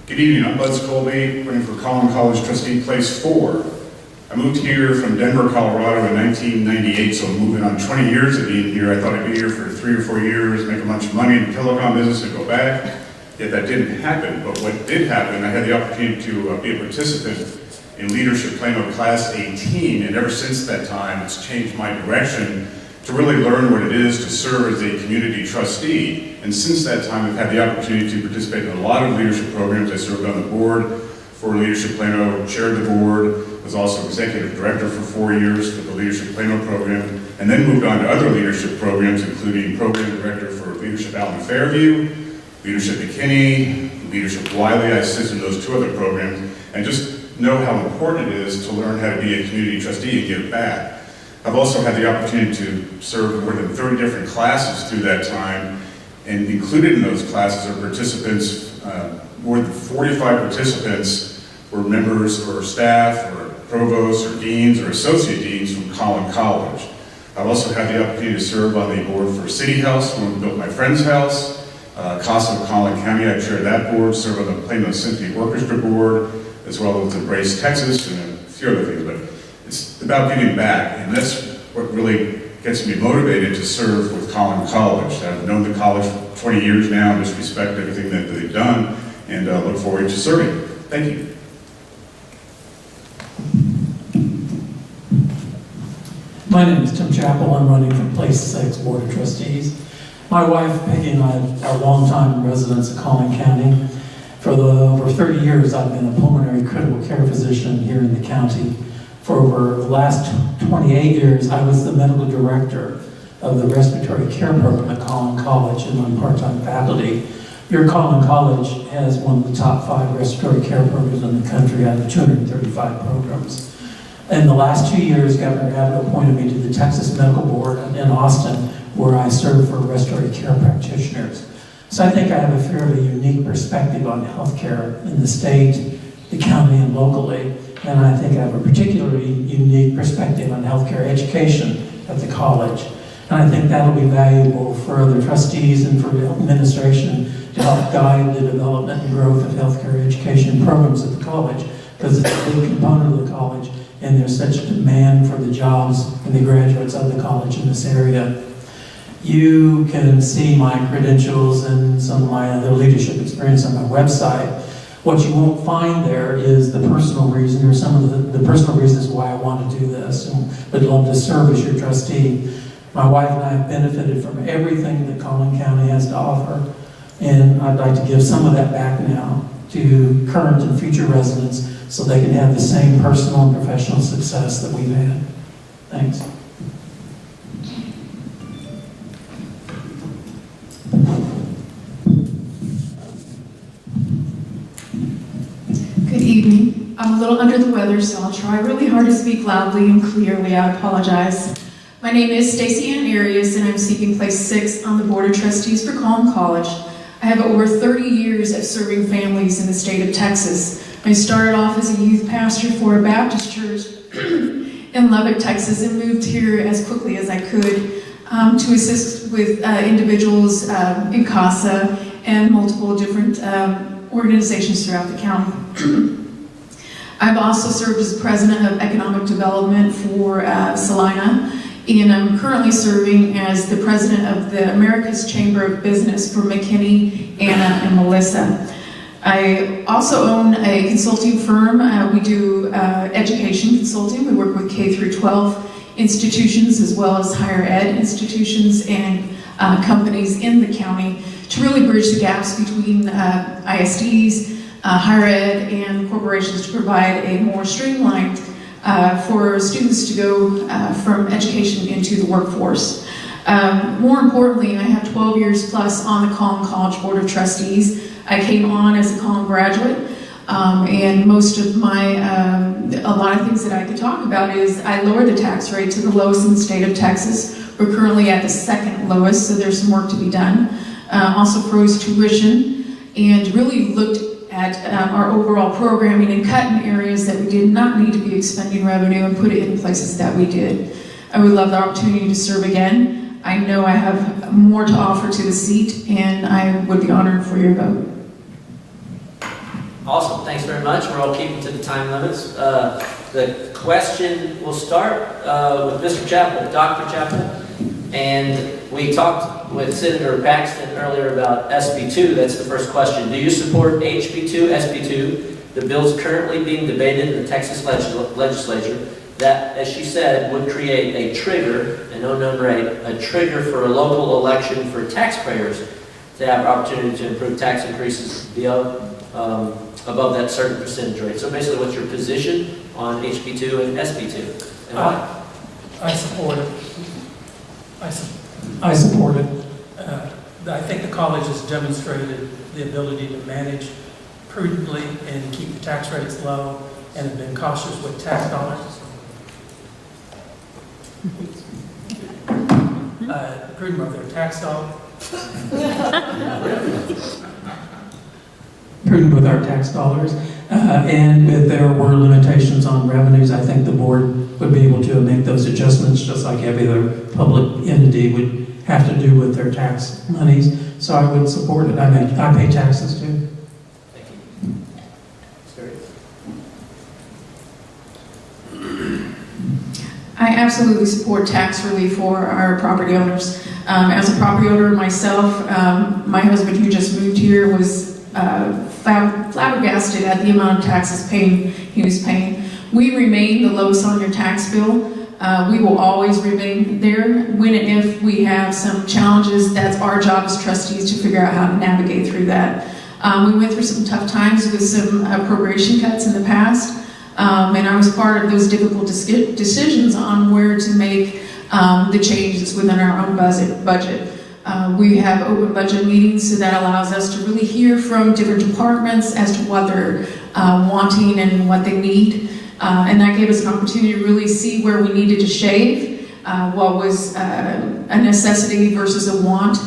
Good evening, I'm Buzz Colby, running for Collin College Trustee Place 4. I moved here from Denver, Colorado in 1998, so I'm moving on 20 years of being here. I thought I'd be here for 3 or 4 years, make a bunch of money in the telecom business and go back. Yet that didn't happen, but what did happen, I had the opportunity to be a participant in Leadership Plano Class 18, and ever since that time, it's changed my direction to really learn what it is to serve as a community trustee. And since that time, I've had the opportunity to participate in a lot of leadership programs. I served on the board for Leadership Plano, chaired the board, was also executive director for 4 years for the Leadership Plano program, and then moved on to other leadership programs, including program director for Leadership Allen Fairview, Leadership McKinney, Leadership Wiley. I assisted in those 2 other programs, and just know how important it is to learn how to be a community trustee and give back. I've also had the opportunity to serve more than 30 different classes through that time, and included in those classes are participants, more than 45 participants were members or staff or provosts or deans or associate deans from Collin College. I've also had the opportunity to serve on the board for City House when we built my friend's house. CASA of Collin County, I chaired that board, served on the Plano Symphony Orchestra board, as well as Embrace Texas and a few other things. But it's about giving back, and that's what really gets me motivated to serve with Collin College. I've known the college for 20 years now, and just respect everything that they've done, and look forward to serving. Thank you. My name is Tim Chappell. I'm running for Place 6 Board of Trustees. My wife, Peggy, and I are longtime residents of Collin County. For over 30 years, I've been a pulmonary critical care physician here in the county. For over the last 28 years, I was the medical director of the respiratory care program at Collin College, and I'm part-time faculty. Your Collin College has one of the top 5 respiratory care programs in the country out of 235 programs. In the last 2 years, Governor Abbott appointed me to the Texas Medical Board in Austin, where I serve for respiratory care practitioners. So I think I have a fairly unique perspective on healthcare in the state, the county, and locally. And I think I have a particularly unique perspective on healthcare education at the college. And I think that'll be valuable for other trustees and for the administration to help guide the development and growth of healthcare education programs at the college, because it's a big component of the college, and there's such a demand for the jobs and the graduates of the college in this area. You can see my credentials and some of my other leadership experience on my website. What you won't find there is the personal reason, or some of the personal reasons why I want to do this, and would love to serve as your trustee. My wife and I have benefited from everything that Collin County has to offer, and I'd like to give some of that back now to current and future residents so they can have the same personal and professional success that we've had. Thanks. Good evening. I'm a little under the weather, so I'll try really hard to speak loudly and clearly. I apologize. My name is Stacey Ann Arias, and I'm seeking place 6 on the Board of Trustees for Collin College. I have over 30 years of serving families in the state of Texas. I started off as a youth pastor for a Baptist church in Lubbock, Texas, and moved here as quickly as I could to assist with individuals in CASA and multiple different organizations throughout the county. I've also served as president of economic development for Salina, and I'm currently serving as the president of the America's Chamber of Business for McKinney, Anna, and Melissa. I also own a consulting firm. We do education consulting. We work with K through 12 institutions as well as higher ed institutions and companies in the county to really bridge the gaps between ISDs, higher ed, and corporations to provide a more streamlined for students to go from education into the workforce. More importantly, I have 12 years plus on the Collin College Board of Trustees. I came on as a Collin graduate, and most of my, a lot of things that I could talk about is I lowered the tax rate to the lowest in the state of Texas. We're currently at the 2nd lowest, so there's some work to be done. Also froze tuition and really looked at our overall programming and cut in areas that we did not need to be expending revenue and put it in places that we did. I would love the opportunity to serve again. I know I have more to offer to the seat, and I would be honored for your vote. Awesome, thanks very much. We're all keeping to the time limits. The question will start with Mr. Chappell, Dr. Chappell. And we talked with Senator Paxton earlier about SB2. That's the first question. Do you support HB2, SB2, the bills currently being debated in the Texas legislature that, as she said, would create a trigger, an unknown rate, a trigger for a local election for taxpayers to have opportunity to improve tax increases above that certain percentage rate? So basically, what's your position on HB2 and SB2? And why? I support it. I support it. I think the college has demonstrated the ability to manage prudently and keep the tax rates low, and have been cautious with tax dollars. Prudent of their tax dollars. Prudent with our tax dollars. And if there were limitations on revenues, I think the board would be able to make those adjustments just like every other public entity would have to do with their tax monies. So I would support it. I pay taxes too. Thank you. Serious? I absolutely support tax relief for our property owners. As a property owner myself, my husband who just moved here was flabbergasted at the amount of taxes he was paying. We remain the lowest on your tax bill. We will always remain there. When and if we have some challenges, that's our job as trustees to figure out how to navigate through that. We went through some tough times with some appropriation cuts in the past. And I was part of those difficult decisions on where to make the changes within our own budget. We have open budget meetings, so that allows us to really hear from different departments as to what they're wanting and what they need. And that gave us an opportunity to really see where we needed to shave, what was a necessity versus a want.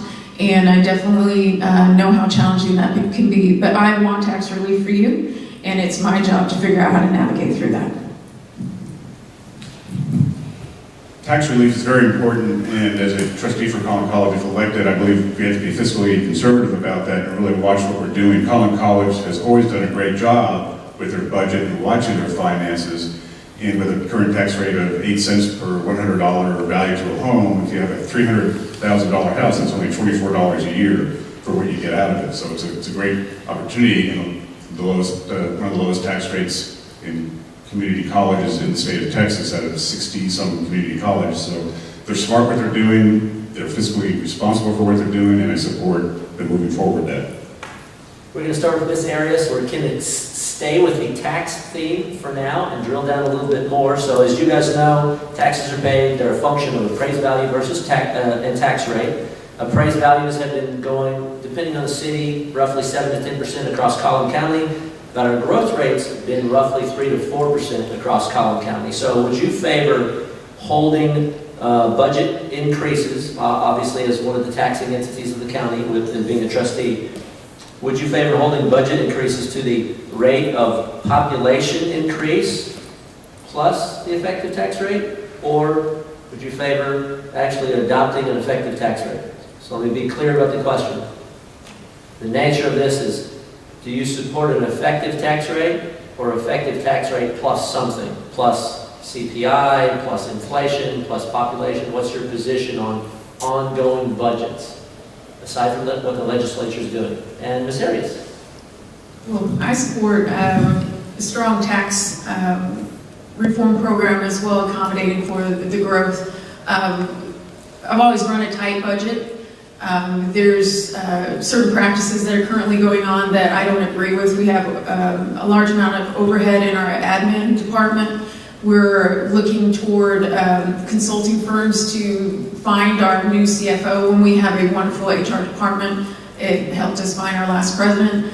And I definitely know how challenging that can be. But I want tax relief for you. And it's my job to figure out how to navigate through that. Tax relief is very important, and as a trustee for Collin College, if elected, I believe we have to be fiscally conservative about that and really watch what we're doing. Collin College has always done a great job with their budget and watching their finances, and with a current tax rate of 8 cents per $100 value to a home, if you have a $300,000 house, that's only $24 a year for what you get out of it. So it's a great opportunity, and one of the lowest tax rates in community colleges in the state of Texas out of 60-some community colleges. So they're smart what they're doing, they're fiscally responsible for what they're doing, and I support them moving forward that. We're going to start with this area, so we're going to stay with the tax theme for now and drill down a little bit more. So as you guys know, taxes are paid, they're a function of appraised value versus tax rate. Appraised values have been going, depending on the city, roughly 7 to 10% across Collin County, but our growth rate's been roughly 3 to 4% across Collin County. So would you favor holding budget increases, obviously as one of the taxing entities of the county with being a trustee, would you favor holding budget increases to the rate of population increase plus the effective tax rate, or would you favor actually adopting an effective tax rate? So let me be clear about the question. The nature of this is, do you support an effective tax rate or effective tax rate plus something? Plus CPI, plus inflation, plus population? What's your position on ongoing budgets, aside from what the legislature is doing? And Ms. Arias? Well, I support a strong tax reform program as well, accommodating for the growth. I've always run a tight budget. There's certain practices that are currently going on that I don't agree with. We have a large amount of overhead in our admin department. We're looking toward consulting firms to find our new CFO when we have a wonderful HR department. It helped us find our last president.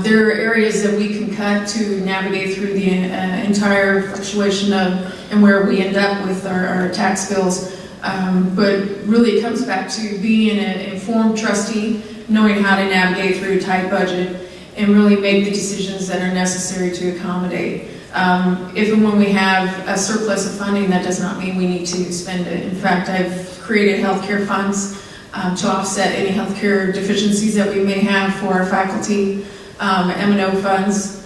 There are areas that we can cut to navigate through the entire fluctuation of and where we end up with our tax bills. But really it comes back to being an informed trustee, knowing how to navigate through a tight budget, and really make the decisions that are necessary to accommodate. If and when we have a surplus of funding, that does not mean we need to spend it. In fact, I've created healthcare funds to offset any healthcare deficiencies that we may have for our faculty. M&O funds.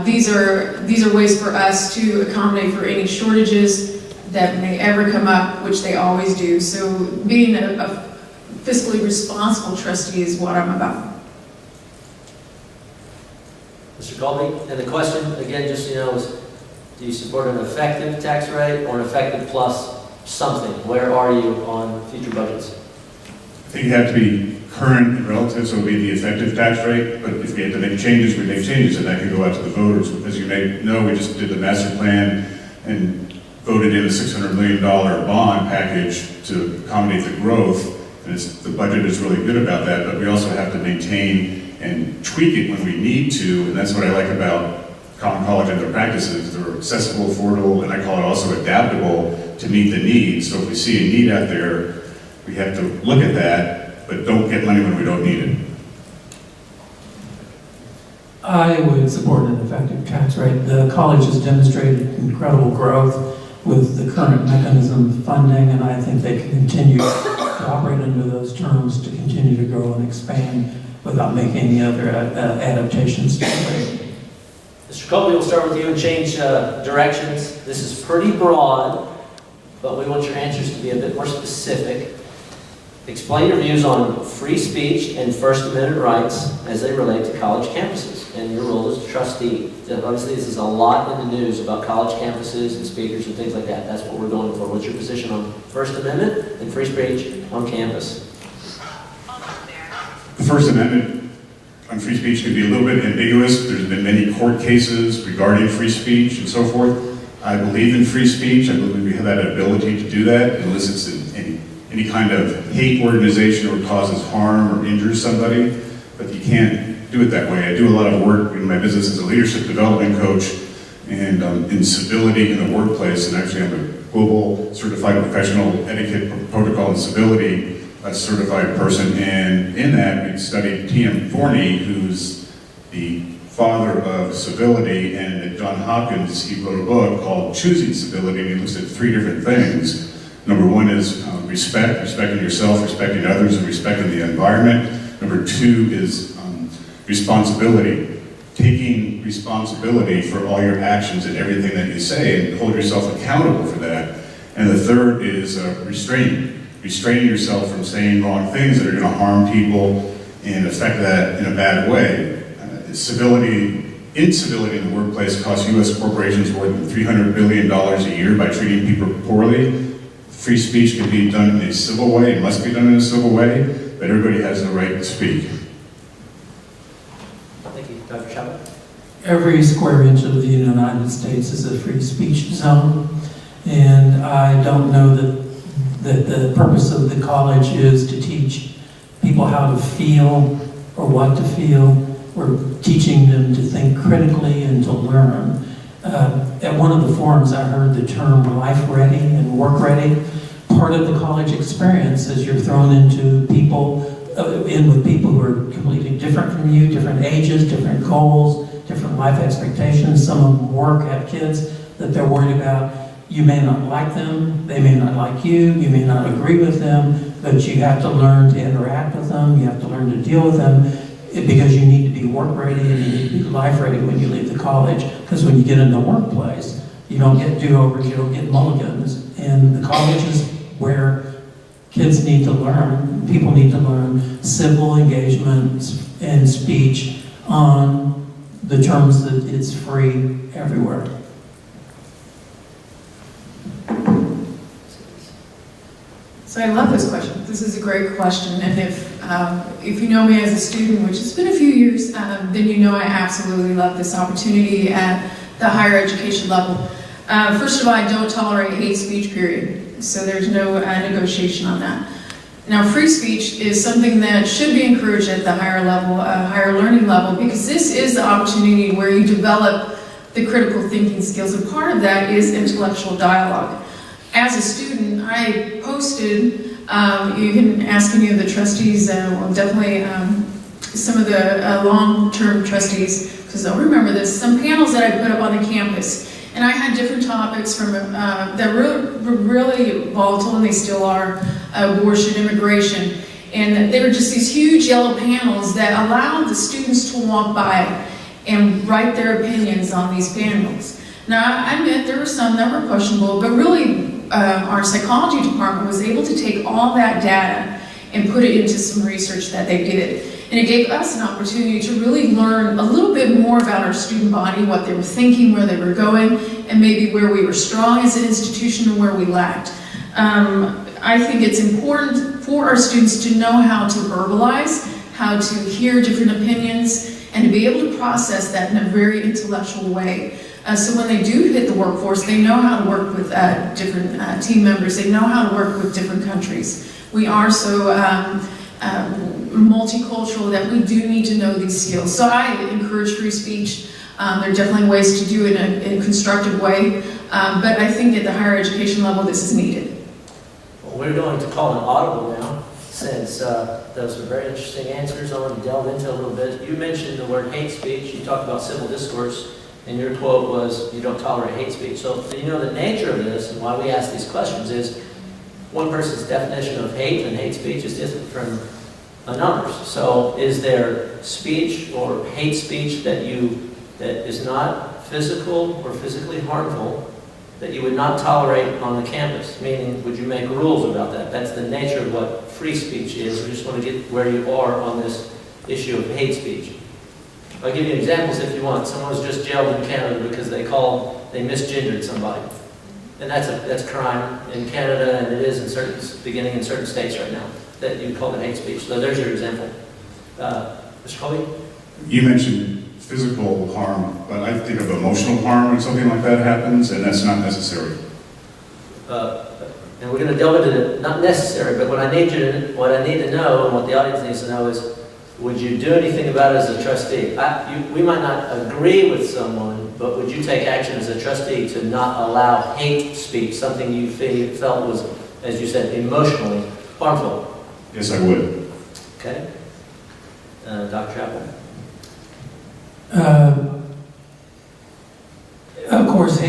These are ways for us to accommodate for any shortages that may ever come up, which they always do. So being a fiscally responsible trustee is what I'm about. Mr. Colby, and the question, again, just so you know, is do you support an effective tax rate or an effective plus something? Where are you on future budgets? I think you have to be current and relative, so it would be the effective tax rate, but if we had to make changes, we make changes, and that could go out to the voters. As you may know, we just did the master plan and voted in a $600 million bond package to accommodate the growth, and the budget is really good about that, but we also have to maintain and tweak it when we need to, and that's what I like about Collin College and their practices. They're accessible, affordable, and I call it also adaptable to meet the needs. So if we see a need out there, we have to look at that, but don't get money when we don't need it. I would support an effective tax rate. The college has demonstrated incredible growth with the current mechanism of funding, and I think they can continue to operate under those terms to continue to grow and expand without making any other adaptations to the rate. Mr. Colby, we'll start with you and change directions. This is pretty broad, but we want your answers to be a bit more specific. Explain your views on free speech and First Amendment rights as they relate to college campuses and your role as a trustee. Obviously, this is a lot in the news about college campuses and speakers and things like that. That's what we're going for. What's your position on First Amendment and free speech on campus? The First Amendment on free speech can be a little bit ambiguous. There's been many court cases regarding free speech and so forth. I believe in free speech. I believe we have that ability to do that unless it's any kind of hate organization or causes harm or injures somebody, but you can't do it that way. I do a lot of work in my business as a leadership development coach and in civility in the workplace, and actually I'm a global certified professional etiquette protocol and civility a certified person, and in that we studied T.M. Forney, who's the father of civility, and at Johns Hopkins he wrote a book called Choosing Civility, and he looks at 3 different things. Number 1 is respecting yourself, respecting others, and respecting the environment. Number 2 is responsibility, taking responsibility for all your actions and everything that you say, and hold yourself accountable for that. And the 3rd is restraining yourself from saying wrong things that are going to harm people and affect that in a bad way. Incivility in the workplace costs U.S. corporations more than $300 billion a year by treating people poorly. Free speech can be done in a civil way, it must be done in a civil way, but everybody has the right to speak. Thank you. Dr. Chapman? Every square inch of the United States is a free speech zone, and I don't know that the purpose of the college is to teach people how to feel or what to feel. We're teaching them to think critically and to learn. At one of the forums, I heard the term life ready and work ready. Part of the college experience is you're thrown into with people who are completely different from you, different ages, different goals, different life expectations. Some of them work, have kids that they're worried about. You may not like them, they may not like you, you may not agree with them, but you have to learn to interact with them, you have to learn to deal with them, because you need to be work ready and you need to be life ready when you leave the college. Because when you get in the workplace, you don't get do-overs, you don't get mulligans. And the college is where kids need to learn, people need to learn civil engagement and speech on the terms that it's free everywhere. So I love this question. This is a great question, and if you know me as a student, which has been a few years, then you know I absolutely love this opportunity at the higher education level. First of all, I don't tolerate hate speech, period. So there's no negotiation on that. Now, free speech is something that should be encouraged at the higher level, higher learning level, because this is the opportunity where you develop the critical thinking skills, and part of that is intellectual dialogue. As a student, I posted, you can ask any of the trustees, well, definitely some of the long-term trustees, because they'll remember this, some panels that I put up on the campus. And I had different topics from that were really volatile, and they still are, abortion, immigration. And they were just these huge yellow panels that allowed the students to walk by and write their opinions on these panels. Now, I admit there were some that were questionable, but really our psychology department was able to take all that data and put it into some research that they did. And it gave us an opportunity to really learn a little bit more about our student body, what they were thinking, where they were going, and maybe where we were strong as an institution and where we lacked. I think it's important for our students to know how to verbalize, how to hear different opinions, and to be able to process that in a very intellectual way. So when they do hit the workforce, they know how to work with different team members. They know how to work with different countries. We are so multicultural that we do need to know these skills. So I encourage free speech. There are definitely ways to do it in a constructive way, but I think at the higher education level, this is needed. Well, we're going to call an audible now, since those were very interesting answers. I want to delve into a little bit. You mentioned the word hate speech. You talked about civil discourse, and your quote was, you don't tolerate hate speech. So you know the nature of this and why we ask these questions is one person's definition of hate and hate speech is different from another's. So is there speech or hate speech that is not physical or physically harmful that you would not tolerate on the campus? Meaning, would you make rules about that? That's the nature of what free speech is. We just want to get where you are on this issue of hate speech. I'll give you examples if you want. Someone was just jailed in Canada because they misgendered somebody. And that's crime in Canada, and it is beginning in certain states right now, that you call it hate speech. So there's your example. Mr. Colby? You mentioned physical harm, but I think of emotional harm when something like that happens, and that's not necessary. And we're going to delve into the not necessary, but what I need to know, and what the audience needs to know is, would you do anything about it as a trustee? We might not agree with someone, but would you take action as a trustee to not allow hate speech, something you felt was, as you said, emotionally harmful? Yes, I would. Okay. Dr. Chappell? Of course,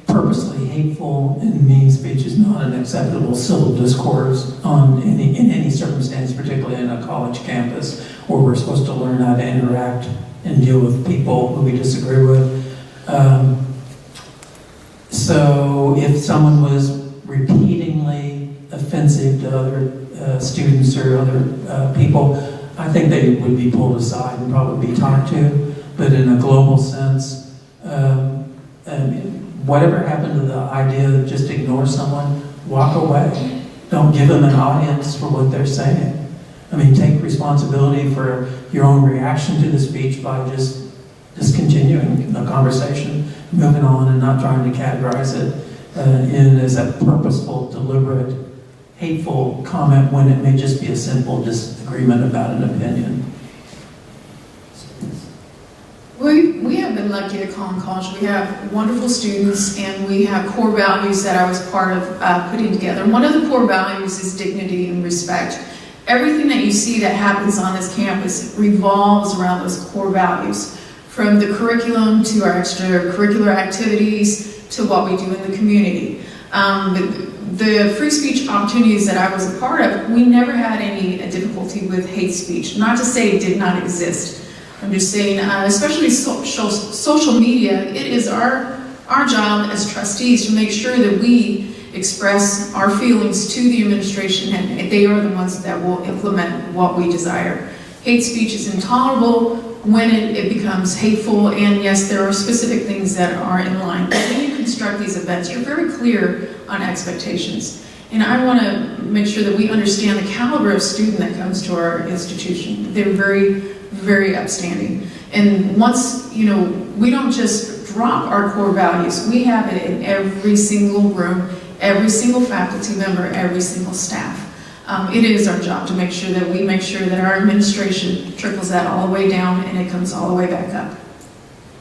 purposely hateful and mean speech is not an acceptable civil discourse in any circumstance, particularly in a college campus where we're supposed to learn how to interact and deal with people who we disagree with. So if someone was repeatedly offensive to other students or other people, I think they would be pulled aside and probably be talked to. But in a global sense, whatever happened to the idea of just ignore someone, walk away. Don't give them an audience for what they're saying. I mean, take responsibility for your own reaction to the speech by just discontinuing the conversation, moving on, and not trying to categorize it in as a purposeful, deliberate, hateful comment when it may just be a simple disagreement about an opinion. We have been lucky at Collin College. We have wonderful students, and we have core values that I was part of putting together. One of the core values is dignity and respect. Everything that you see that happens on this campus revolves around those core values, from the curriculum to our extracurricular activities to what we do in the community. The free speech opportunities that I was a part of, we never had any difficulty with hate speech. Not to say it did not exist. I'm just saying, especially social media, it is our job as trustees to make sure that we express our feelings to the administration, and they are the ones that will implement what we desire. Hate speech is intolerable when it becomes hateful, and yes, there are specific things that are in line. But when you construct these events, you're very clear on expectations. And I want to make sure that we understand the caliber of student that comes to our institution. They're very, very upstanding. And once, we don't just drop our core values. We have it in every single room, every single faculty member, every single staff. It is our job to make sure that our administration trickles that all the way down and it comes all the way back up.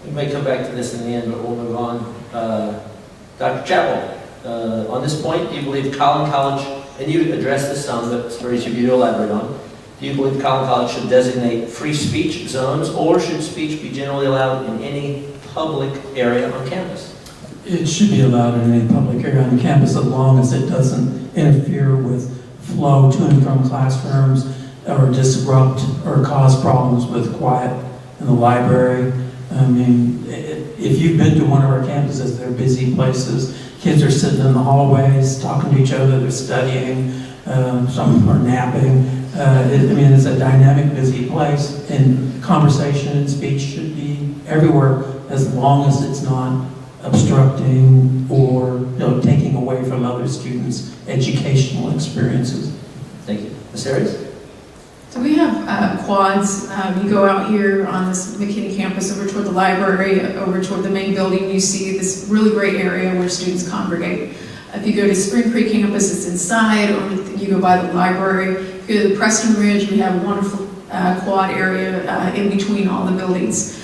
We may come back to this in the end, but we'll move on. Dr. Chappell, on this point, do you believe Collin College, and you addressed this some, but for each of you to elaborate on, do you believe Collin College should designate free speech zones, or should speech be generally allowed in any public area on campus? It should be allowed in any public area on campus as long as it doesn't interfere with flow to and from classrooms or disrupt or cause problems with quiet in the library. I mean, if you've been to one of our campuses, they're busy places. Kids are sitting in the hallways, talking to each other, they're studying, some are napping. I mean, it's a dynamic, busy place, and conversation and speech should be everywhere as long as it's not obstructing or taking away from other students' educational experiences. Thank you. Ms. Arias? So we have quads. You go out here on this McKinney campus over toward the library, over toward the main building, you see this really great area where students congregate. If you go to Spring Creek campus, it's inside, or you go by the library. If you go to the Preston Ridge, we have a wonderful quad area in between all the buildings.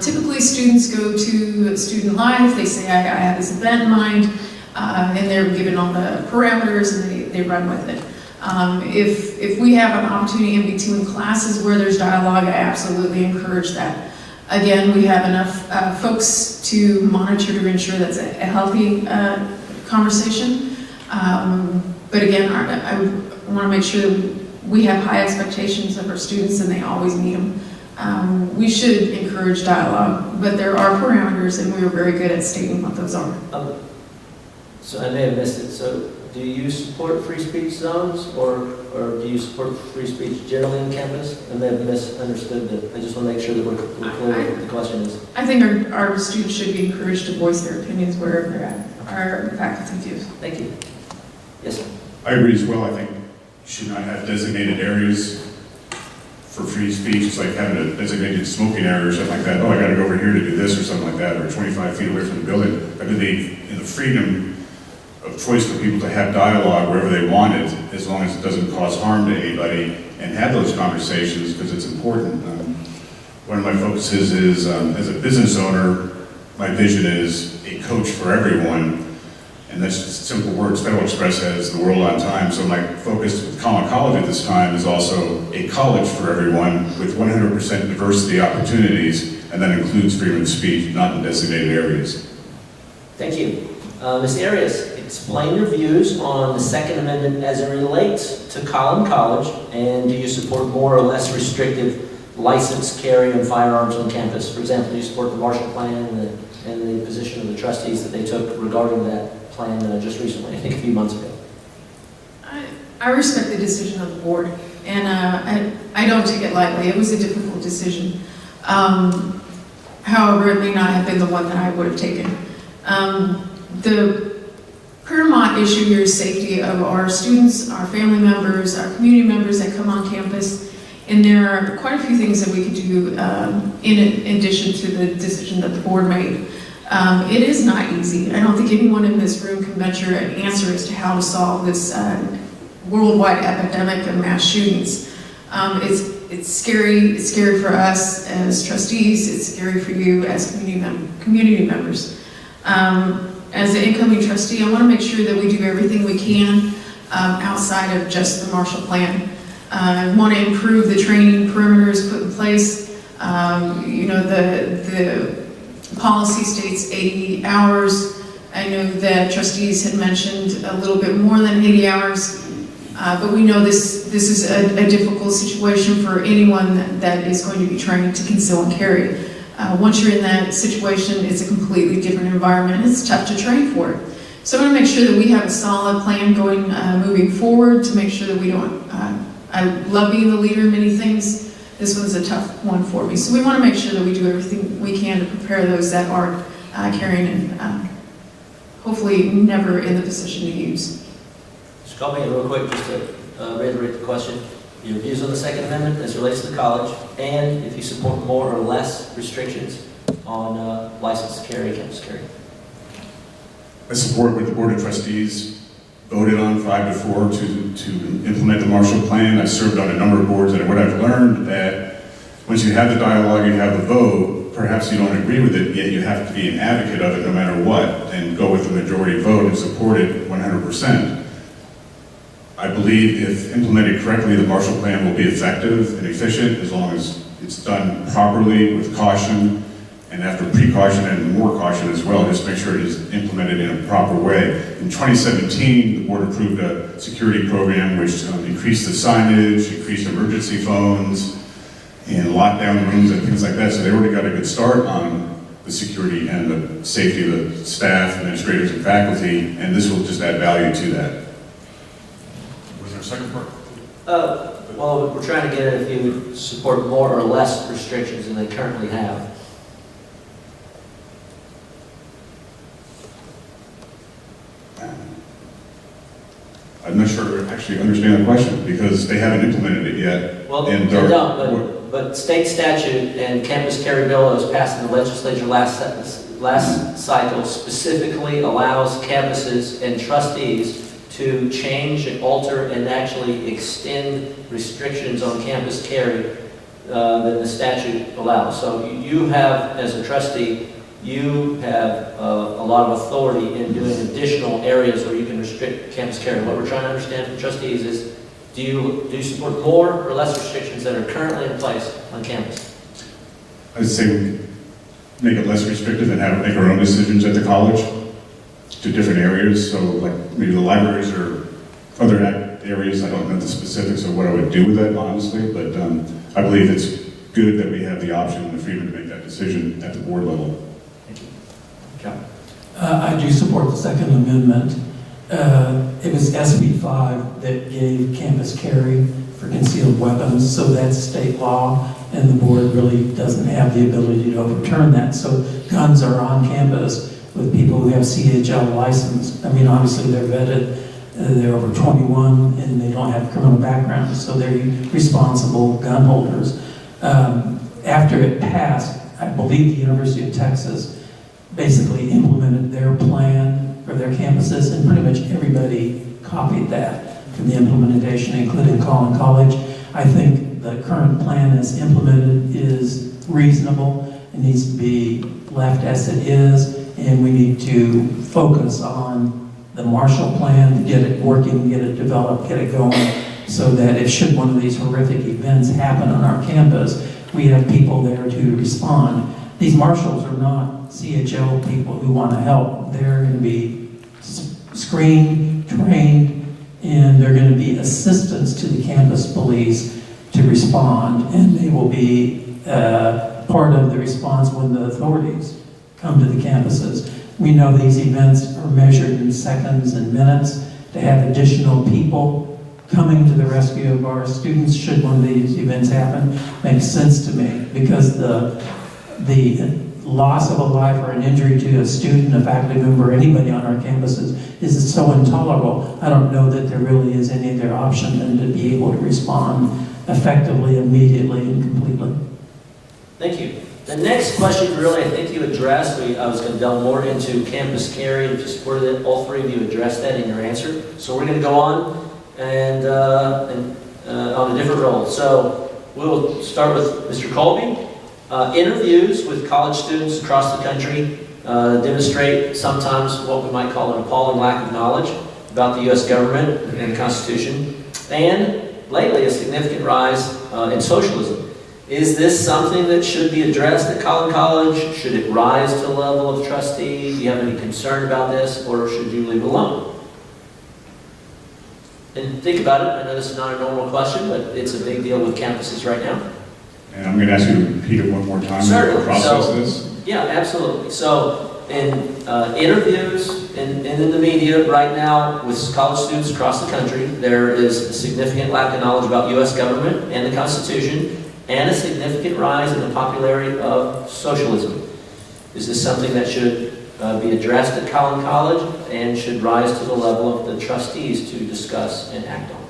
Typically, students go to Student Life. They say, I have this event in mind, and they're given all the parameters, and they run with it. If we have an opportunity in between classes where there's dialogue, I absolutely encourage that. Again, we have enough folks to monitor to ensure that's a healthy conversation. But again, I want to make sure that we have high expectations of our students and they always meet them. We should encourage dialogue, but there are parameters and we are very good at stating what those are. So I may have missed it. So do you support free speech zones or do you support free speech generally on campus? I may have misunderstood that. I just want to make sure that we're clear what the question is. I think our students should be encouraged to voice their opinions wherever they're at. Our faculty do. Thank you. Yes, sir. I agree as well. I think you should not have designated areas for free speech. It's like having a designated smoking area or something like that. Oh, I got to go over here to do this or something like that, or 25 feet away from the building. I believe in the freedom of choice for people to have dialogue wherever they want it, as long as it doesn't cause harm to anybody, and have those conversations because it's important. One of my focuses is, as a business owner, my vision is a coach for everyone, and that's just simple words. Federal Express has the world on time, so my focus with Collin College at this time is also a college for everyone with 100% diversity opportunities, and that includes freedom of speech, not in designated areas. Thank you. Ms. Arias, explain your views on the Second Amendment as it relates to Collin College, and do you support more or less restrictive license carry and firearms on campus? For example, do you support the Marshall Plan and the position of the trustees that they took regarding that plan just recently, I think a few months ago? I respect the decision of the board, and I don't take it lightly. It was a difficult decision. However, it may not have been the one that I would have taken. The paramount issue here is safety of our students, our family members, our community members that come on campus, and there are quite a few things that we could do in addition to the decision that the board made. It is not easy. I don't think anyone in this room can venture an answer as to how to solve this worldwide epidemic of mass shootings. It's scary. It's scary for us as trustees. It's scary for you as community members. As an incoming trustee, I want to make sure that we do everything we can outside of just the Marshall Plan. I want to improve the training perimeters put in place. The policy states 80 hours. I know that trustees had mentioned a little bit more than 80 hours, but we know this is a difficult situation for anyone that is going to be trained to conceal and carry. Once you're in that situation, it's a completely different environment. It's tough to train for it. So I want to make sure that we have a solid plan going, moving forward to make sure that we don't, I love being the leader in many things. This one's a tough one for me. So we want to make sure that we do everything we can to prepare those that aren't carrying and hopefully never in the position to use. Just call me in real quick just to reiterate the question. Your views on the Second Amendment as it relates to the college, and if you support more or less restrictions on license to carry, campus carry. I support what the Board of Trustees voted on 5-4 to implement the Marshall Plan. I served on a number of boards, and what I've learned that once you have the dialogue, you have the vote, perhaps you don't agree with it, yet you have to be an advocate of it no matter what, and go with the majority vote and support it 100%. I believe if implemented correctly, the Marshall Plan will be effective and efficient as long as it's done properly with caution and after precaution and more caution as well, just make sure it is implemented in a proper way. In 2017, the board approved a security program which increased the signage, increased emergency phones, and lockdown rooms and things like that. So they already got a good start on the security and the safety of the staff, administrators, and faculty, and this will just add value to that. Was there a second part? Well, we're trying to get at if you would support more or less restrictions than they currently have. I'm not sure I actually understand the question because they haven't implemented it yet. Well, And they don't, but state statute and campus carry bill that was passed in the legislature last cycle specifically allows campuses and trustees to change and alter and actually extend restrictions on campus carry that the statute allows. So you have, as a trustee, you have a lot of authority in doing additional areas where you can restrict campus carry. What we're trying to understand from trustees is, do you support more or less restrictions that are currently in place on campus? I'd say make it less restrictive and make our own decisions at the college to different areas. So like maybe the libraries or other areas, I don't know the specifics of what I would do with that, honestly, but I believe it's good that we have the option and the freedom to make that decision at the board level. Thank you. John? I do support the Second Amendment. It was SB 5 that gave campus carry for concealed weapons, so that's state law, and the board really doesn't have the ability to overturn that. So guns are on campus with people who have CHL license. I mean, obviously they're vetted, they're over 21, and they don't have criminal backgrounds, so they're responsible gun holders. After it passed, I believe the University of Texas basically implemented their plan for their campuses, and pretty much everybody copied that for the implementation, including Collin College. I think the current plan as implemented is reasonable. It needs to be left as it is, and we need to focus on the Marshall Plan to get it working, get it developed, get it going, so that if should one of these horrific events happen on our campus, we have people there to respond. These marshals are not CHL people who want to help. They're going to be screened, trained, and they're going to be assistants to the campus police to respond, and they will be part of the response when the authorities come to the campuses. We know these events are measured in seconds and minutes. To have additional people coming to the rescue of our students should one of these events happen makes sense to me, because the loss of a life or an injury to a student, a faculty member, anybody on our campuses is so intolerable. I don't know that there really is any other option than to be able to respond effectively, immediately, and completely. Thank you. The next question, really, I think you addressed. I was going to delve more into campus carry and just where that all three of you addressed that in your answer. So we're going to go on and on a different role. So we'll start with Mr. Colby. Interviews with college students across the country demonstrate sometimes what we might call an appalling lack of knowledge about the U.S. government and the Constitution, and lately a significant rise in socialism. Is this something that should be addressed at Collin College? Should it rise to the level of trustee? Do you have any concern about this, or should you leave it alone? And think about it. I know this is not a normal question, but it's a big deal with campuses right now. And I'm going to ask you to repeat it one more time. Certainly. To process this. Yeah, absolutely. So in interviews and in the media right now with college students across the country, there is a significant lack of knowledge about U.S. government and the Constitution, and a significant rise in the popularity of socialism. Is this something that should be addressed at Collin College and should rise to the level of the trustees to discuss and act on?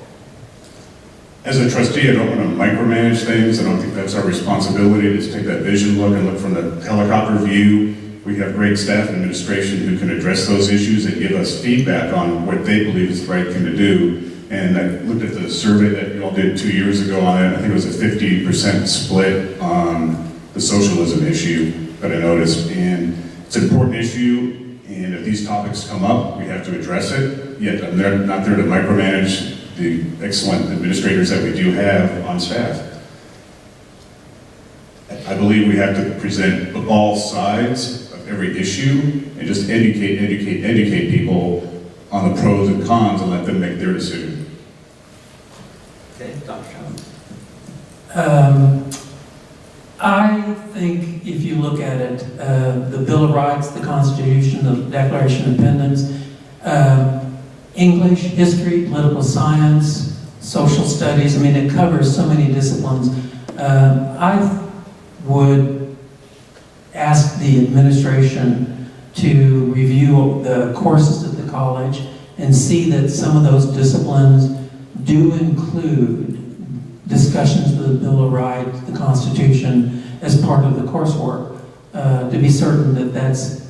As a trustee, I don't want to micromanage things. I don't think that's our responsibility to just take that vision look and look from the helicopter view. We have great staff and administration who can address those issues and give us feedback on what they believe is the right thing to do. And I looked at the survey that you all did 2 years ago on it. I think it was a 50% split on the socialism issue that I noticed. And it's an important issue, and if these topics come up, we have to address it. Yet I'm not there to micromanage the excellent administrators that we do have on staff. I believe we have to present all sides of every issue and just educate people on the pros and cons and let them make their decision. Okay, Dr. Shaw. I think if you look at it, the Bill of Rights, the Constitution, the Declaration of Independence, English, history, political science, social studies, I mean, it covers so many disciplines. I would ask the administration to review the courses at the college and see that some of those disciplines do include discussions of the Bill of Rights, the Constitution, as part of the coursework, to be certain that that's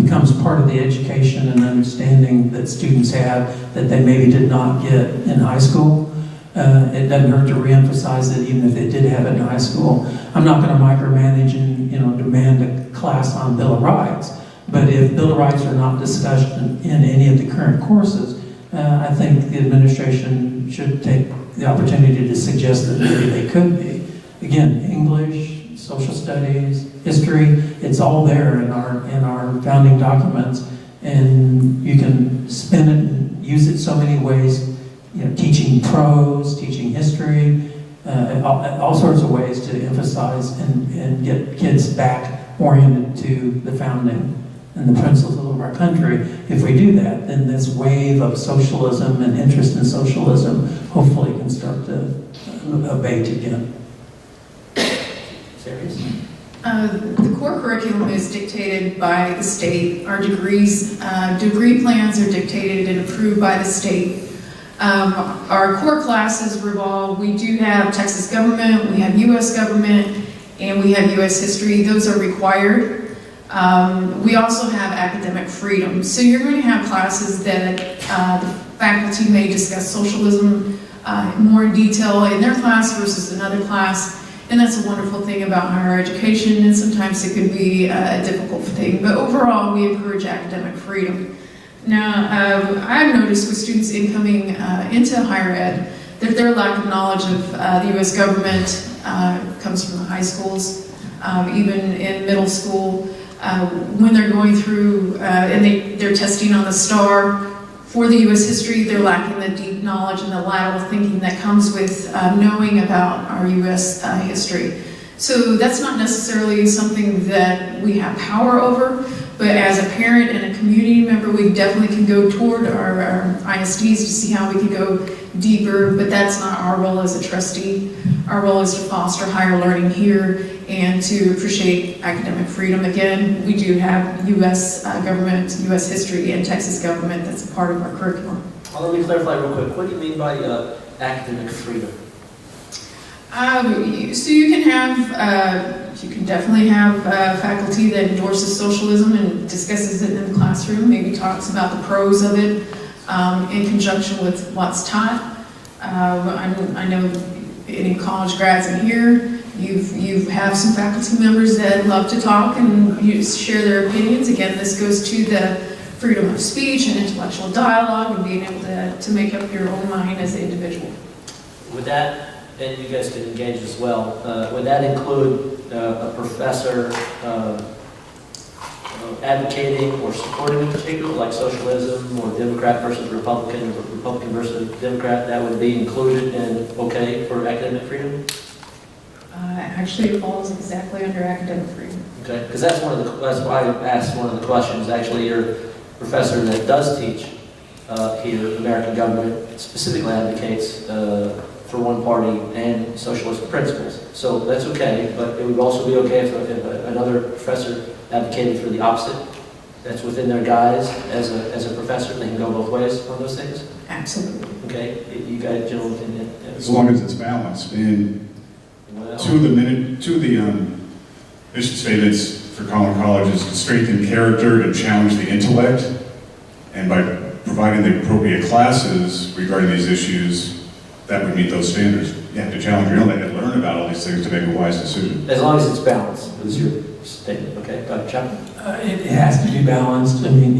becomes part of the education and understanding that students have that they maybe did not get in high school. It doesn't hurt to reemphasize it even if they did have it in high school. I'm not going to micromanage and demand a class on Bill of Rights, but if Bill of Rights are not discussed in any of the current courses, I think the administration should take the opportunity to suggest that maybe they could be. Again, English, social studies, history, it's all there in our founding documents, and you can spin it and use it so many ways, teaching prose, teaching history, all sorts of ways to emphasize and get kids back oriented to the founding and the principles of our country. If we do that, then this wave of socialism and interest in socialism hopefully can start to abate again. Serious? The core curriculum is dictated by the state. Our degree plans are dictated and approved by the state. Our core classes revolve, we do have Texas government, we have U.S. government, and we have U.S. history. Those are required. We also have academic freedom. So you're going to have classes that the faculty may discuss socialism more in detail in their class versus another class. And that's a wonderful thing about higher education, and sometimes it can be a difficult thing. But overall, we encourage academic freedom. Now, I've noticed with students incoming into higher ed that their lack of knowledge of the U.S. government comes from the high schools, even in middle school. When they're going through and they're testing on the STAR for the U.S. history, they're lacking the deep knowledge and the lateral thinking that comes with knowing about our U.S. History. So that's not necessarily something that we have power over, but as a parent and a community member, we definitely can go toward our ISDs to see how we can go deeper, but that's not our role as a trustee. Our role is to foster higher learning here and to appreciate academic freedom. Again, we do have U.S. government, U.S. history, and Texas government that's a part of our curriculum. Well, let me clarify real quick. What do you mean by academic freedom? So you can definitely have faculty that endorses socialism and discusses it in the classroom, maybe talks about the pros of it in conjunction with what's taught. I know any college grads in here, you have some faculty members that love to talk and share their opinions. Again, this goes to the freedom of speech and intellectual dialogue and being able to make up your own mind as an individual. Would that, and you guys can engage as well, would that include a professor advocating or supporting in particular, like socialism or Democrat versus Republican, or Republican versus Democrat, that would be included and okay for academic freedom? Actually, it falls exactly under academic freedom. Okay, because that's why I asked one of the questions. Actually, your professor that does teach here, American government, specifically advocates for one party and socialist principles. So that's okay, but it would also be okay if another professor advocated for the opposite. That's within their guise as a professor. They can go both ways on those things. Absolutely. Okay, you guys, gentlemen, can. As long as it's balanced. And Well, two of the mission statements for Collin College is to strengthen character, to challenge the intellect, and by providing the appropriate classes regarding these issues, that would meet those standards. You have to challenge your intellect and learn about all these things to make a wise decision. as long as it's balanced, is your statement. Okay, Dr. Chapman. It has to be balanced. I mean,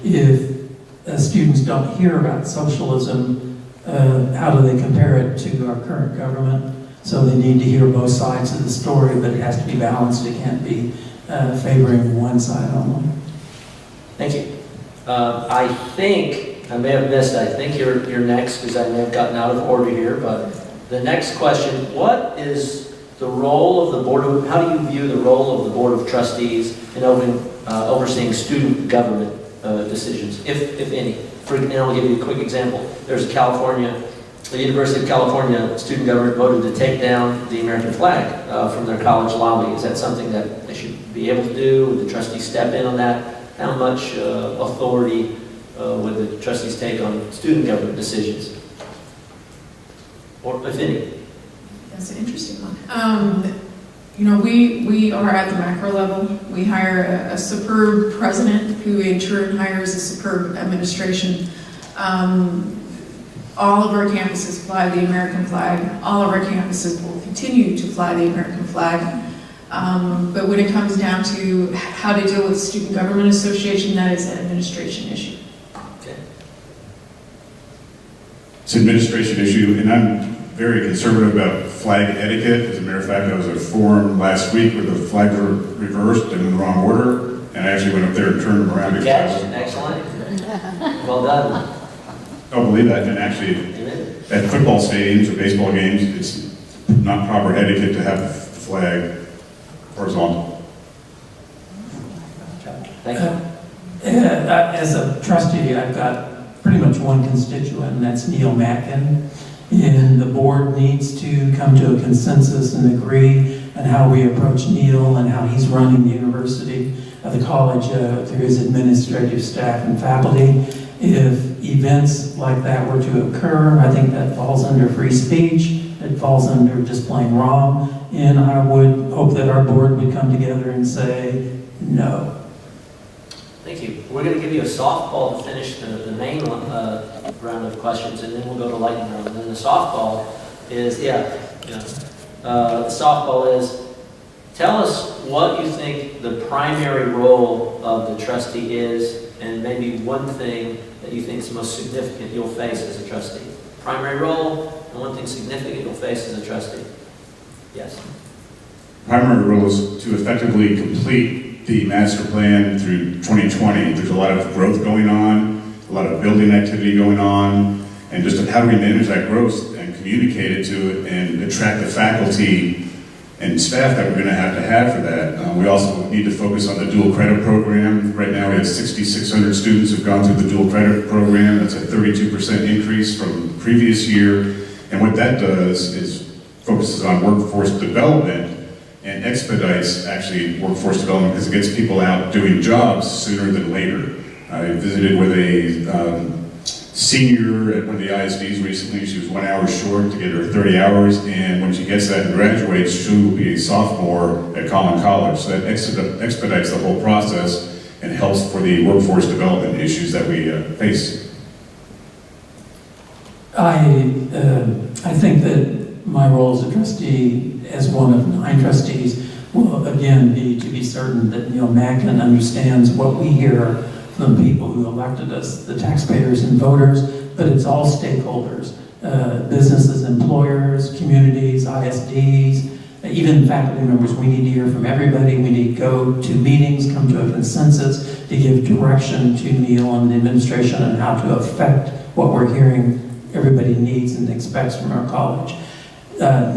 if students don't hear about socialism, how do they compare it to our current government? So they need to hear both sides of the story, but it has to be balanced. It can't be favoring one side only. Thank you. I think, I may have missed, I think you're next, because I may have gotten out of order here, but the next question, what is the role of the Board of, how do you view the role of the Board of Trustees in overseeing student government decisions, if any? And I'll give you a quick example. There's the University of California student government voted to take down the American flag from their college lobby. Is that something that they should be able to do? Would the trustees step in on that? How much authority would the trustees take on student government decisions? Or if any? That's an interesting one. You know, we are at the macro level. We hire a superb president who in turn hires a superb administration. All of our campuses fly the American flag. All of our campuses will continue to fly the American flag. But when it comes down to how to deal with the Student Government Association, that is an administration issue. Okay. It's an administration issue, and I'm very conservative about flag etiquette. As a matter of fact, I was at a forum last week where the flags were reversed and in the wrong order, and I actually went up there and turned them around. Catch, excellent. Well done. I'll believe that, and actually, Amen. at football stadiums or baseball games, it's not proper etiquette to have the flag horizontal. Thank you. As a trustee, I've got pretty much one constituent, and that's Neil Mackin. And the board needs to come to a consensus and agree on how we approach Neil and how he's running the university, the college, through his administrative staff and faculty. If events like that were to occur, I think that falls under free speech. It falls under just plain wrong. And I would hope that our board would come together and say no. Thank you. We're going to give you a softball to finish the main round of questions, and then we'll go to lightning round. And then the softball is, the softball is, tell us what you think the primary role of the trustee is, and maybe one thing that you think is most significant you'll face as a trustee. Primary role, and one thing significant you'll face as a trustee. Yes. Primary role is to effectively complete the master plan through 2020. There's a lot of growth going on, a lot of building activity going on, and just how do we manage that growth and communicate it to it and attract the faculty and staff that we're going to have for that. We also need to focus on the dual credit program. Right now we have 6,600 students who've gone through the dual credit program. That's a 32% increase from the previous year. And what that does is focuses on workforce development and expedites actually workforce development because it gets people out doing jobs sooner than later. I visited with a senior at one of the ISDs recently. She was 1 hour short to get her 30 hours, and when she gets that and graduates, she will be a sophomore at Collin College. So that expedites the whole process and helps for the workforce development issues that we face. I think that my role as a trustee, as one of 9 trustees, will again be to be certain that Neil Mackin understands what we hear from the people who elected us, the taxpayers and voters, but it's all stakeholders, businesses, employers, communities, ISDs, even faculty members. We need to hear from everybody. We need to go to meetings, come to a consensus to give direction to Neil and the administration on how to affect what we're hearing everybody needs and expects from our college.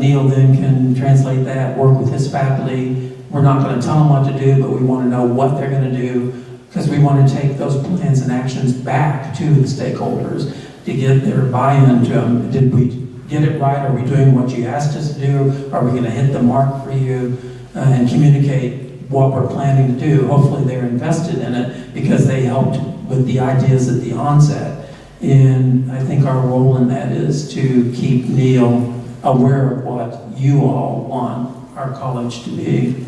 Neil then can translate that, work with his faculty. We're not going to tell them what to do, but we want to know what they're going to do because we want to take those plans and actions back to the stakeholders to get their buy-in to them. Did we get it right? Are we doing what you asked us to do? Are we going to hit the mark for you? And communicate what we're planning to do. Hopefully they're invested in it because they helped with the ideas at the onset. And I think our role in that is to keep Neil aware of what you all want our college to be.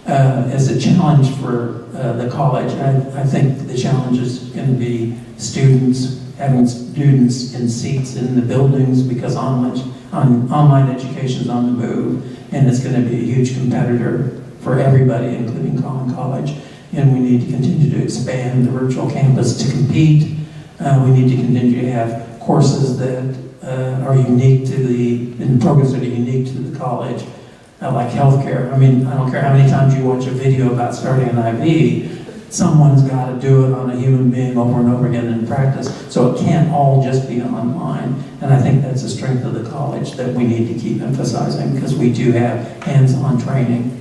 As a challenge for the college, I think the challenge is going to be having students in seats in the buildings because online education is on the move, and it's going to be a huge competitor for everybody, including Collin College. And we need to continue to expand the virtual campus to compete. We need to continue to have courses that are unique to and programs that are unique to the college, like healthcare. I mean, I don't care how many times you watch a video about starting an IV, someone's got to do it on a human being over and over again in practice. So it can't all just be online. And I think that's the strength of the college that we need to keep emphasizing, because we do have hands-on training.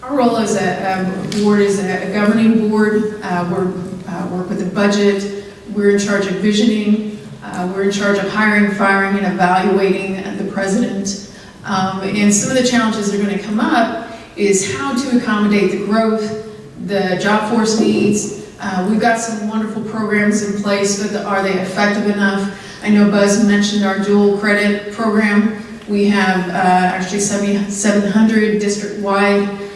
Our role as a board is a governing board. We work with the budget. We're in charge of visioning. We're in charge of hiring, firing, and evaluating the president. And some of the challenges that are going to come up is how to accommodate the growth, the job force needs. We've got some wonderful programs in place, but are they effective enough? I know Buzz mentioned our dual credit program. We have actually 700 district-wide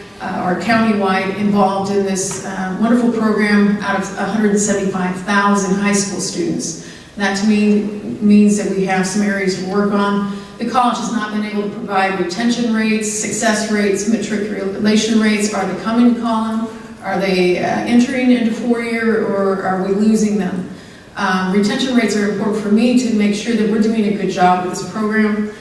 or county-wide involved in this wonderful program out of 175,000 high school students. That to me means that we have some areas to work on. The college has not been able to provide retention rates, success rates, matriculation rates. Are they coming to Collin? Are they entering into four-year, or are we losing them? Retention rates are important for me to make sure that we're doing a good job with this program.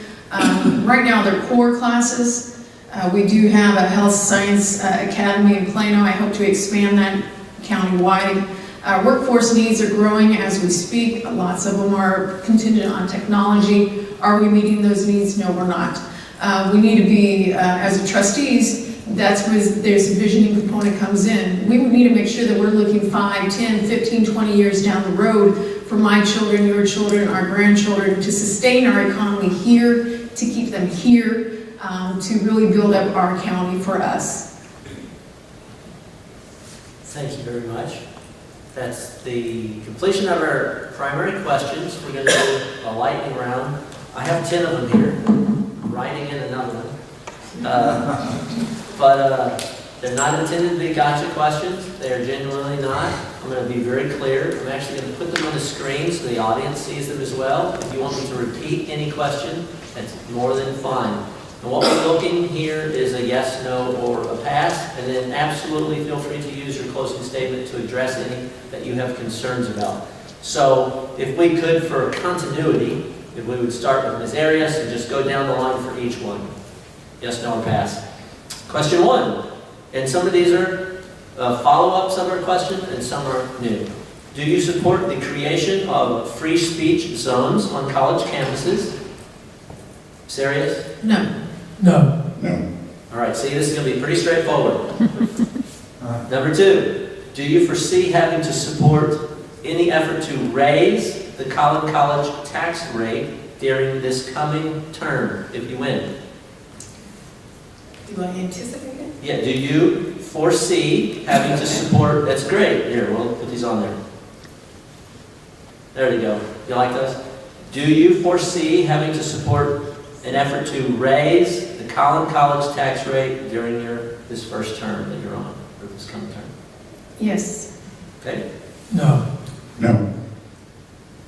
Right now, they're core classes. We do have a health science academy in Plano. I hope to expand that county-wide. Workforce needs are growing as we speak. Lots of them are contingent on technology. Are we meeting those needs? No, we're not. We need to be, as a trustees, that's where there's a visioning component comes in. We need to make sure that we're looking 5, 10, 15, 20 years down the road for my children, your children, our grandchildren, to sustain our economy here, to keep them here, to really build up our county for us. Thank you very much. That's the completion of our primary questions. We're going to do a lightning round. I have 10 of them here. I'm writing in another one. But they're not intended to be gotcha questions. They are genuinely not. I'm going to be very clear. I'm actually going to put them on the screen so the audience sees them as well. If you want me to repeat any question, that's more than fine. And what we're looking here is a yes, no, or a pass, and then absolutely feel free to use your closing statement to address any that you have concerns about. So if we could, for continuity, if we would start with Ms. Arias and just go down the line for each one. Yes, no, or pass. Question 1, and some of these are follow-ups of our question and some are new. Do you support the creation of free speech zones on college campuses? Ms. Arias? No. No. No. All right, see, this is going to be pretty straightforward. Number 2, do you foresee having to support any effort to raise the Collin College tax rate during this coming term, if you win? Do I anticipate it? Yeah, do you foresee having to support, that's great, here, we'll put these on there. There you go. You like those? Do you foresee having to support an effort to raise the Collin College tax rate during this first term that you're on, or this coming term? Yes. Okay. No. No.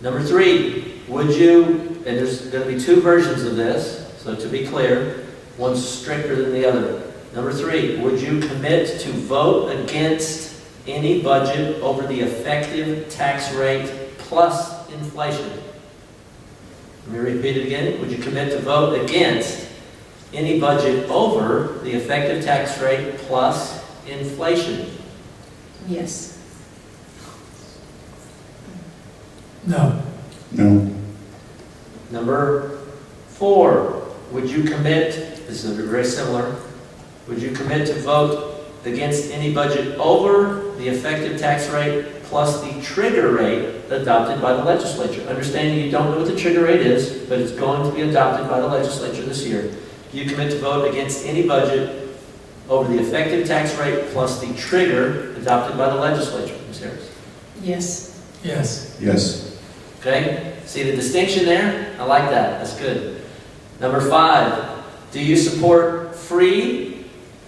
Number 3, would you, and there's going to be 2 versions of this, so to be clear, one's stricter than the other. Number 3, would you commit to vote against any budget over the effective tax rate plus inflation? Let me repeat it again. Would you commit to vote against any budget over the effective tax rate plus inflation? Yes. No. No. Number 4, would you commit, this is very similar, would you commit to vote against any budget over the effective tax rate plus the trigger rate adopted by the legislature? Understanding you don't know what the trigger rate is, but it's going to be adopted by the legislature this year. Do you commit to vote against any budget over the effective tax rate plus the trigger adopted by the legislature, Ms. Harris? Yes. Yes. Yes. Okay? See the distinction there? I like that. That's good. Number 5, do you support free?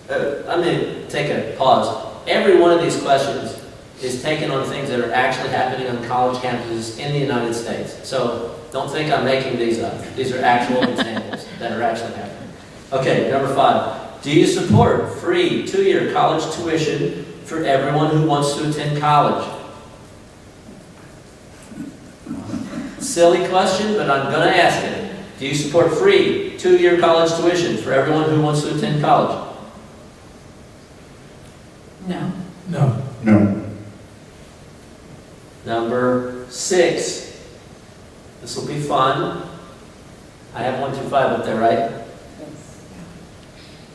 I'm going to take a pause. Every one of these questions is taken on things that are actually happening on college campuses in the United States. So don't think I'm making these up. These are actual examples that are actually happening. Okay, number 5. Do you support free 2-year college tuition for everyone who wants to attend college? Silly question, but I'm going to ask it. Do you support free 2-year college tuition for everyone who wants to attend college? No. No. No. Number 6. This will be fun. I have 1 through 5 up there, right?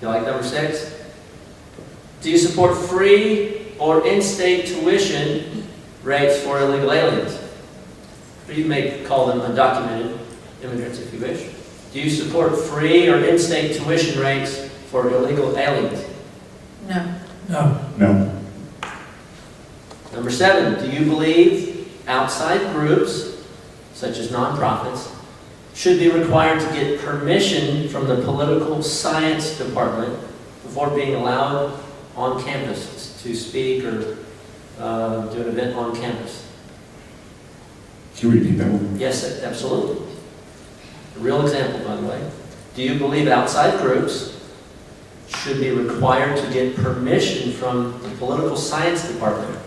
You like number 6? Do you support free or in-state tuition rates for illegal aliens? Or you may call them undocumented immigrants if you wish. Do you support free or in-state tuition rates for illegal aliens? No. No. No. Number 7, do you believe outside groups, such as nonprofits, should be required to get permission from the political science department before being allowed on campus to speak or do an event on campus? Can you repeat that one? Yes, absolutely. A real example, by the way. Do you believe outside groups should be required to get permission from the political science department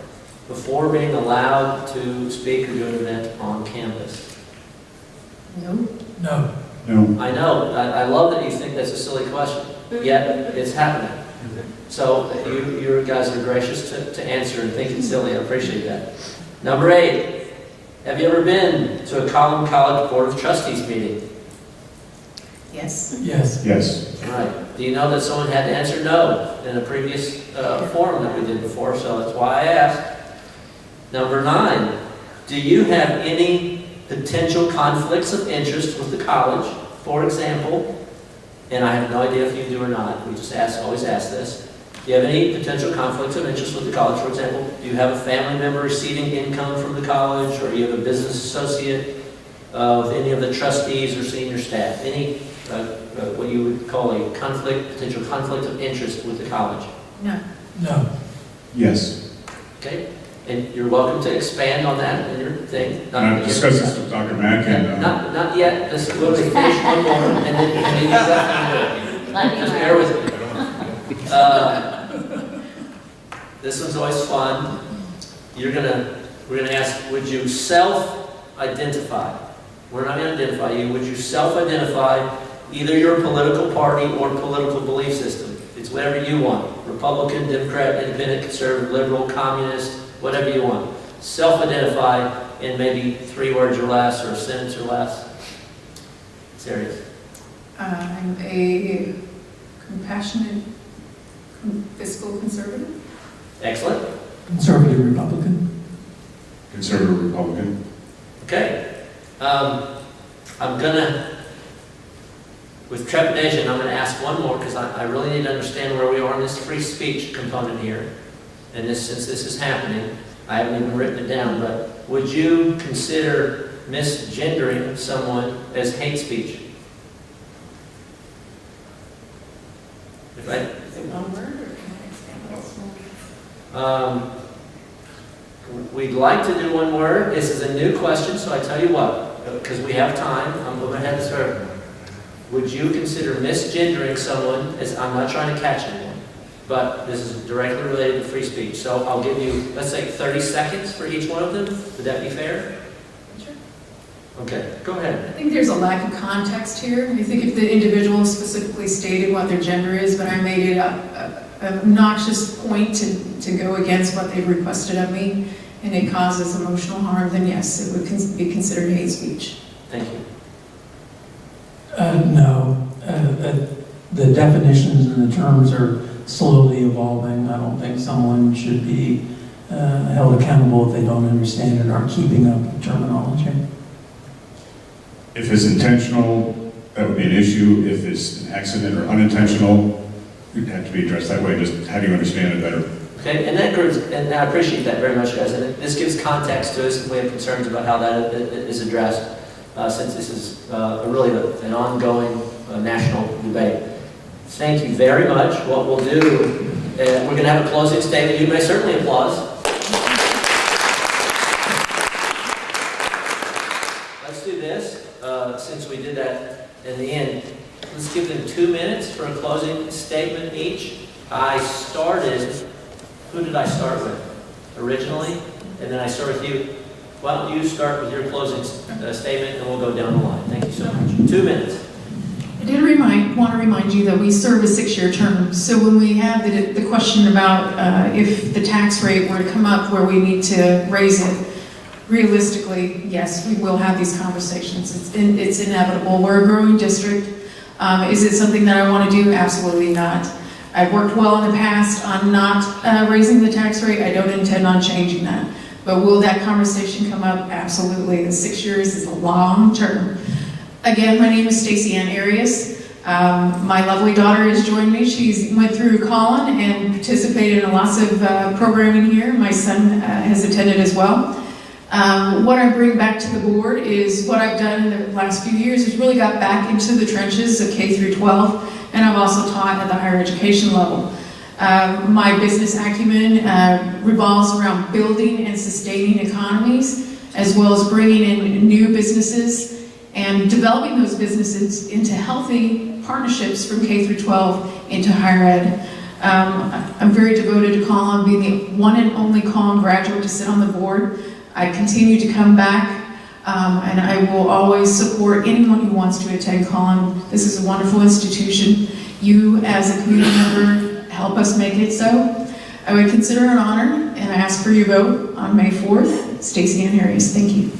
before being allowed to speak or do an event on campus? No. No. No. I know. I love that you think that's a silly question, yet it's happening. So you guys are gracious to answer and think it's silly. I appreciate that. Number 8, have you ever been to a Collin College Board of Trustees meeting? Yes. Yes. Yes. All right. Do you know that someone had to answer no in a previous forum that we did before? So that's why I asked. Number 9, do you have any potential conflicts of interest with the college? For example, and I have no idea if you do or not, we just always ask this. Do you have any potential conflicts of interest with the college? For example, do you have a family member receiving income from the college, or do you have a business associate with any of the trustees or senior staff? Any, what you would call a potential conflict of interest with the college? No. No. Yes. Okay? And you're welcome to expand on that in your thing. And I've discussed this with Dr. Mack and, Not yet. Let's go to finish one more, and then you definitely do it. Just bear with me. This one's always fun. We're gonna ask, would you self-identify? We're not gonna identify you. Would you self-identify either your political party or political belief system? It's whatever you want. Republican, Democrat, Independent, Conservative, Liberal, Communist, whatever you want. Self-identify in maybe 3 words or less, or a sentence or less. Serious. I'm a compassionate fiscal conservative. Excellent. Conservative Republican. Conservative Republican. Okay. I'm gonna, with trepidation, I'm gonna ask one more because I really need to understand where we are in this free speech component here. And since this is happening, I haven't even written it down, but would you consider misgendering someone as hate speech? If I, One word, or can I expand this? we'd like to do one word. This is a new question, so I tell you what, because we have time, I'm going to have to start. Would you consider misgendering someone as, I'm not trying to catch anyone, but this is directly related to free speech. So I'll give you, let's say 30 seconds for each one of them. Would that be fair? Sure. Okay, go ahead. I think there's a lack of context here. I think if the individual specifically stated what their gender is, but I made it an obnoxious point to go against what they've requested of me, and it causes emotional harm, then yes, it would be considered hate speech. Thank you. No. The definitions and the terms are slowly evolving. I don't think someone should be held accountable if they don't understand it or aren't keeping up with terminology. If it's intentional, that would be an issue. If it's an accident or unintentional, it'd have to be addressed that way. Just how do you understand it better? Okay, and and I appreciate that very much, guys. And this gives context to us if we have concerns about how that is addressed, since this is really an ongoing national debate. Thank you very much. What we'll do, we're going to have a closing statement. You may certainly applause. Let's do this, since we did that in the end. Let's give them 2 minutes for a closing statement each. Who did I start with originally? And then I start with you. Why don't you start with your closing statement, and we'll go down the line. Thank you so much. 2 minutes. I did want to remind you that we serve a 6-year term. So when we have the question about if the tax rate were to come up where we need to raise it, realistically, yes, we will have these conversations. It's inevitable. We're a growing district. Is it something that I want to do? Absolutely not. I've worked well in the past on not raising the tax rate. I don't intend on changing that. But will that conversation come up? Absolutely. The 6 years is a long term. Again, my name is Stacey Ann Arias. My lovely daughter has joined me. She went through Collin and participated in lots of programming here. My son has attended as well. What I bring back to the board is what I've done in the last few years is really got back into the trenches of K through 12. And I've also taught at the higher education level. My business acumen revolves around building and sustaining economies, as well as bringing in new businesses and developing those businesses into healthy partnerships from K through 12 into higher ed. I'm very devoted to Collin, being the one and only Collin graduate to sit on the board. I continue to come back. And I will always support anyone who wants to attend Collin. This is a wonderful institution. You, as a community member, help us make it so. I would consider it an honor, and I ask for your vote on May 4th. Stacey Ann Arias, thank you.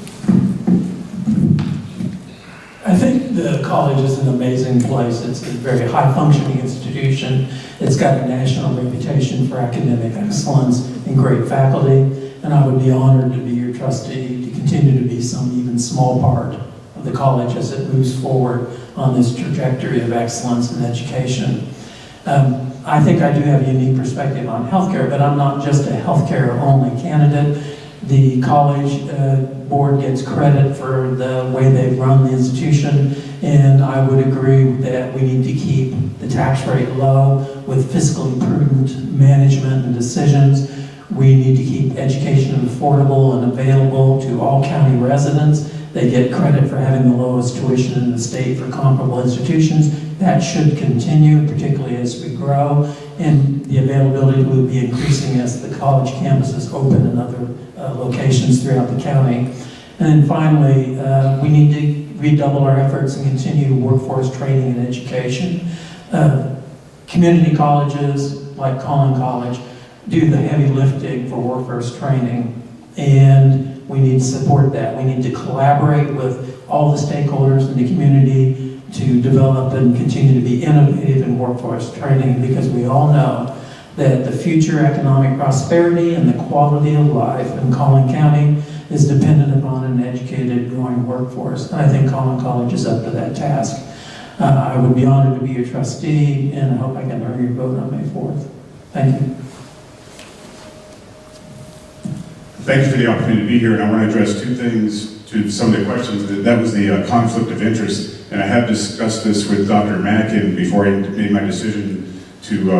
I think the college is an amazing place. It's a very high-functioning institution. It's got a national reputation for academic excellence and great faculty, and I would be honored to be your trustee, to continue to be some even small part of the college as it moves forward on this trajectory of excellence in education. I think I do have a unique perspective on healthcare, but I'm not just a healthcare-only candidate. The college board gets credit for the way they've run the institution, and I would agree that we need to keep the tax rate low with fiscally prudent management and decisions. We need to keep education affordable and available to all county residents. They get credit for having the lowest tuition in the state for comparable institutions. That should continue, particularly as we grow, and the availability will be increasing as the college campuses open in other locations throughout the county. And then finally, we need to redouble our efforts and continue workforce training and education. Community colleges like Collin College do the heavy lifting for workforce training, and we need to support that. We need to collaborate with all the stakeholders in the community to develop and continue to be innovative in workforce training, because we all know that the future economic prosperity and the quality of life in Collin County is dependent upon an educated, growing workforce. And I think Collin College is up to that task. I would be honored to be your trustee, and I hope I can earn your vote on May 4th. Thank you. Thank you for the opportunity to be here, and I want to address two things to some of the questions. That was the conflict of interest, and I have discussed this with Dr. Mackin before I made my decision to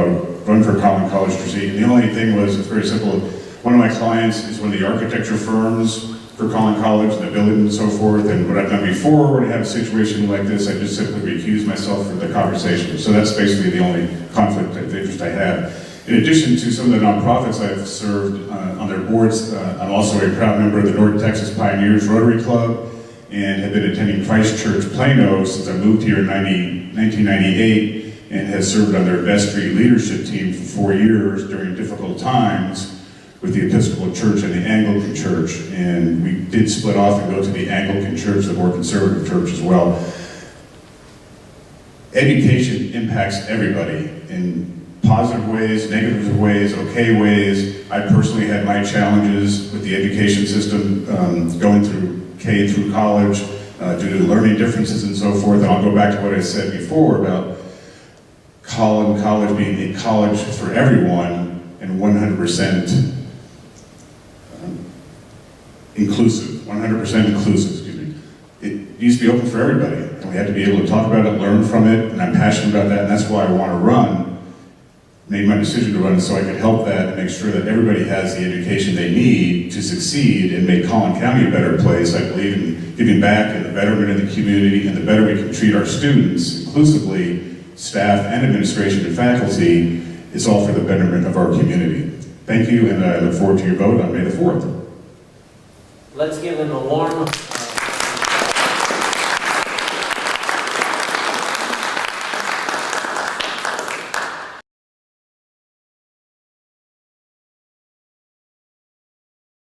run for Collin College trustee. And the only thing was, it's very simple. One of my clients is one of the architecture firms for Collin College, and the building and so forth, and what I've done before, when I have a situation like this, I just simply recuse myself from the conversation. So that's basically the only conflict of interest I have. In addition to some of the nonprofits I've served on their boards, I'm also a proud member of the North Texas Pioneers Rotary Club, and have been attending Christ Church Plano since I moved here in 1998, and has served on their vestry leadership team for 4 years during difficult times with the Episcopal Church and the Anglican Church. And we did split off and go to the Anglican Church, the more conservative church as well. Education impacts everybody in positive ways, negative ways, okay ways. I personally had my challenges with the education system going through K through college due to learning differences and so forth. And I'll go back to what I said before about Collin College being a college for everyone and 100% inclusive, 100% inclusive, excuse me. It needs to be open for everybody, and we have to be able to talk about it, learn from it, and I'm passionate about that, and that's why I want to run. Made my decision to run so I could help that and make sure that everybody has the education they need to succeed and make Collin County a better place. I believe in giving back and the betterment of the community, and the better we can treat our students, inclusively, staff and administration and faculty, it's all for the betterment of our community. Thank you, and I look forward to your vote on May the 4th. Let's give them a warm